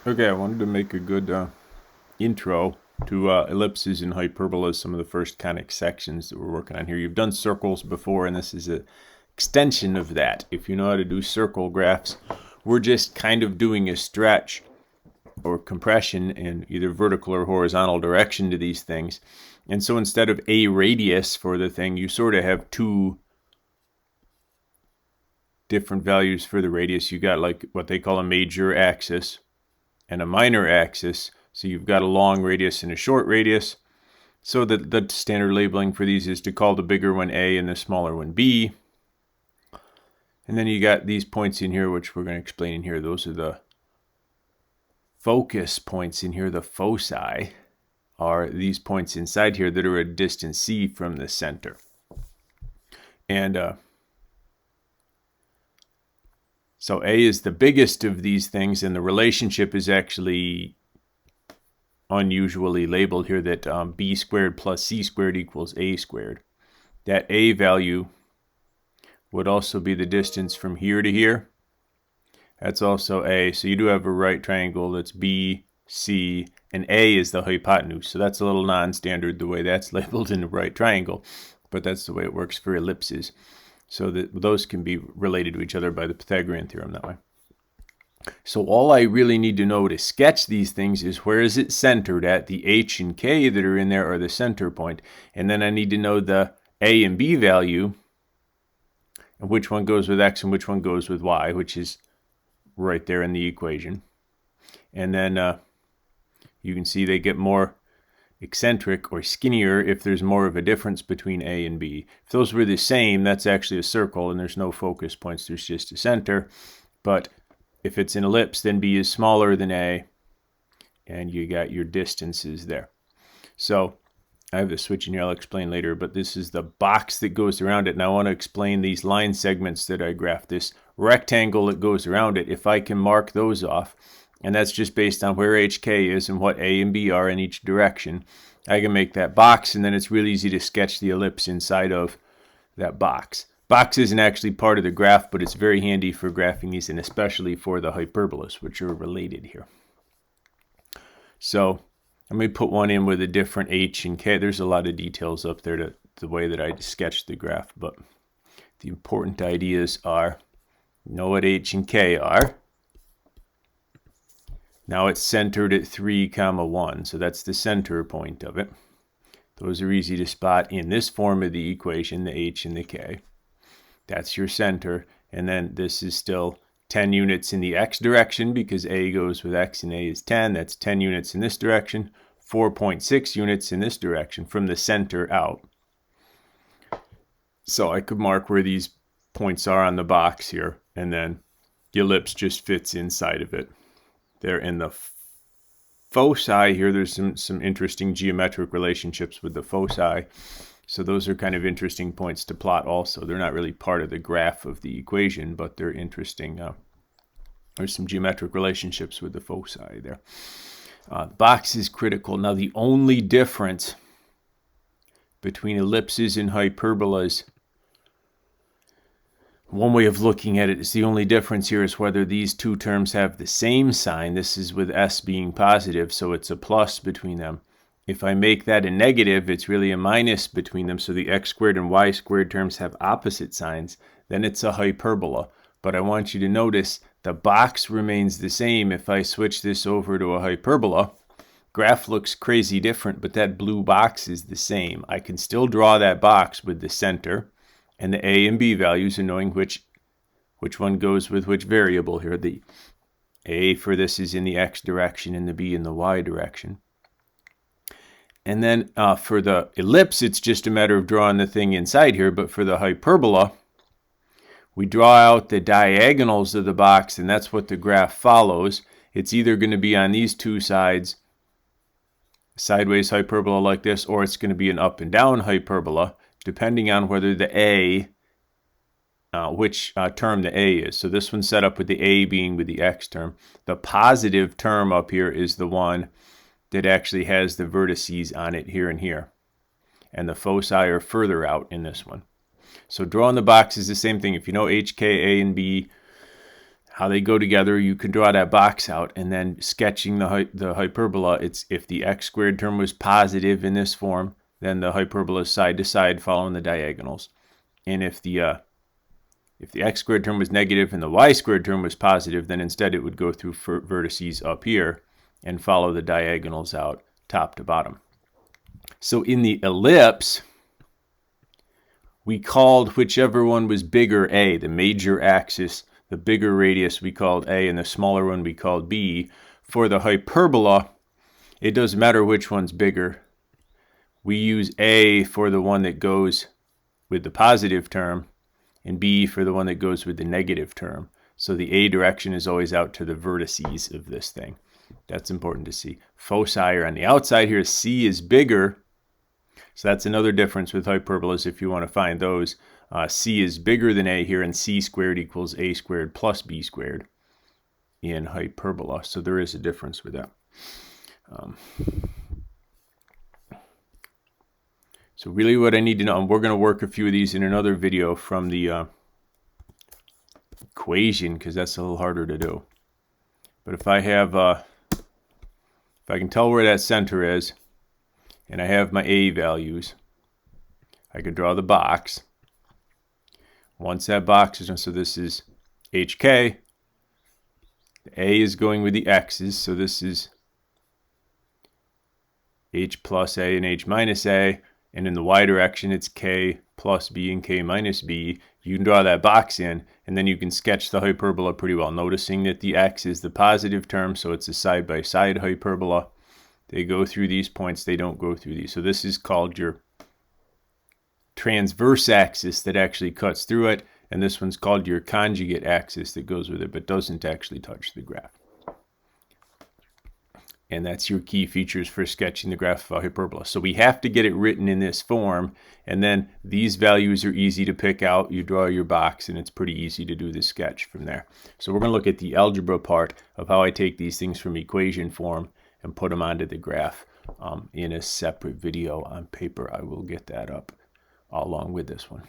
Okay, I wanted to make a good intro to ellipses and hyperbolas, some of the first conic sections that we're working on here. You've done circles before, and this is an extension of that. If you know how to do circle graphs, we're just kind of doing a stretch or compression in either vertical or horizontal direction to these things. And so instead of a radius for the thing, you sort of have two different values for the radius. You got like what they call a major axis and a minor axis. So you've got a long radius and a short radius. So the standard labeling for these is to call the bigger one A and the smaller one B. And then you got these points in here, which we're going to explain in here. Those are the focus points in here. The foci are these points inside here that are a distance C from the center. And so A is the biggest of these things, and the relationship is actually unusually labeled here that B squared plus C squared equals A squared. That A value would also be the distance from here to here. That's also A. So you do have a right triangle that's B, C, and A is the hypotenuse. So that's a little non-standard the way that's labeled in the right triangle, but that's the way it works for ellipses. So that those can be related to each other by the Pythagorean theorem that way. So all I really need to know to sketch these things is where is it centered at. The H and K that are in there are the center point. And then I need to know the A and B value, and which one goes with X and which one goes with Y, which is right there in the equation. And then you can see they get more eccentric or skinnier if there's more of a difference between A and B. If those were the same, that's actually a circle and there's no focus points, there's just a center. But if it's an ellipse, then B is smaller than A, and you got your distances there. So I have the switch in here, I'll explain later, but this is the box that goes around it. And I want to explain these line segments that I graphed, this rectangle that goes around it. If I can mark those off, and that's just based on where HK is and what A and B are in each direction, I can make that box, and then it's really easy to sketch the ellipse inside of that box. Box isn't actually part of the graph, but it's very handy for graphing these, and especially for the hyperbolas, which are related here. So let me put one in with a different H and K. There's a lot of details up there to the way that I sketched the graph, but the important ideas are, know what H and K are. Now it's centered at 3, 1, so that's the center point of it. Those are easy to spot in this form of the equation, the H and the K. That's your center, and then this is still 10 units in the X direction because A goes with X and A is 10. That's 10 units in this direction, 4.6 units in this direction from the center out. So I could mark where these points are on the box here, and then the ellipse just fits inside of it. There in the foci here, there's some interesting geometric relationships with the foci. So those are kind of interesting points to plot also. They're not really part of the graph of the equation, but they're interesting. There's some geometric relationships with the foci there. The box is critical. Now the only difference between ellipses and hyperbolas, one way of looking at it is the only difference here is whether these two terms have the same sign. This is with S being positive, so it's a plus between them. If I make that a negative, it's really a minus between them, so the x squared and y squared terms have opposite signs. Then it's a hyperbola. But I want you to notice the box remains the same. If I switch this over to a hyperbola, graph looks crazy different, but that blue box is the same. I can still draw that box with the center and the A and B values and knowing which one goes with which variable here. The A for this is in the x direction and the B in the y direction. And then for the ellipse, it's just a matter of drawing the thing inside here. But for the hyperbola, we draw out the diagonals of the box, and that's what the graph follows. It's either going to be on these two sides, sideways hyperbola like this, or it's going to be an up and down hyperbola, depending on whether the A, which term the A is. So this one's set up with the A being with the X term. The positive term up here is the one that actually has the vertices on it here and here. And the foci are further out in this one. So drawing the box is the same thing. If you know HK, A, and B, how they go together, you can draw that box out, and then sketching the hyperbola, it's if the x squared term was positive in this form, then the hyperbola is side to side following the diagonals. And if the x squared term was negative and the y squared term was positive, then instead it would go through vertices up here and follow the diagonals out top to bottom. So in the ellipse, we called whichever one was bigger A, the major axis. The bigger radius we called A, and the smaller one we called B. For the hyperbola, it doesn't matter which one's bigger. We use A for the one that goes with the positive term, and B for the one that goes with the negative term. So the A direction is always out to the vertices of this thing. That's important to see. Foci are on the outside here. C is bigger. So that's another difference with hyperbolas if you want to find those. C is bigger than A here, and C squared equals A squared plus B squared in hyperbola. So there is a difference with that. So really what I need to know, and we're going to work a few of these in another video from the equation, because that's a little harder to do. But if I have, if I can tell where that center is, and I have my A values, I could draw the box. Once that box is done, so this is HK, the A is going with the X's, so this is H plus A and H minus A, and in the Y direction it's K plus B and K minus B. You can draw that box in, and then you can sketch the hyperbola pretty well, noticing that the X is the positive term, so it's a side-by-side hyperbola. They go through these points, they don't go through these. So this is called your transverse axis that actually cuts through it, and this one's called your conjugate axis that goes with it but doesn't actually touch the graph. And that's your key features for sketching the graph of a hyperbola. So we have to get it written in this form, and then these values are easy to pick out. You draw your box, and it's pretty easy to do the sketch from there. So we're going to look at the algebra part of how I take these things from equation form and put them onto the graph in a separate video on paper. I will get that up along with this one.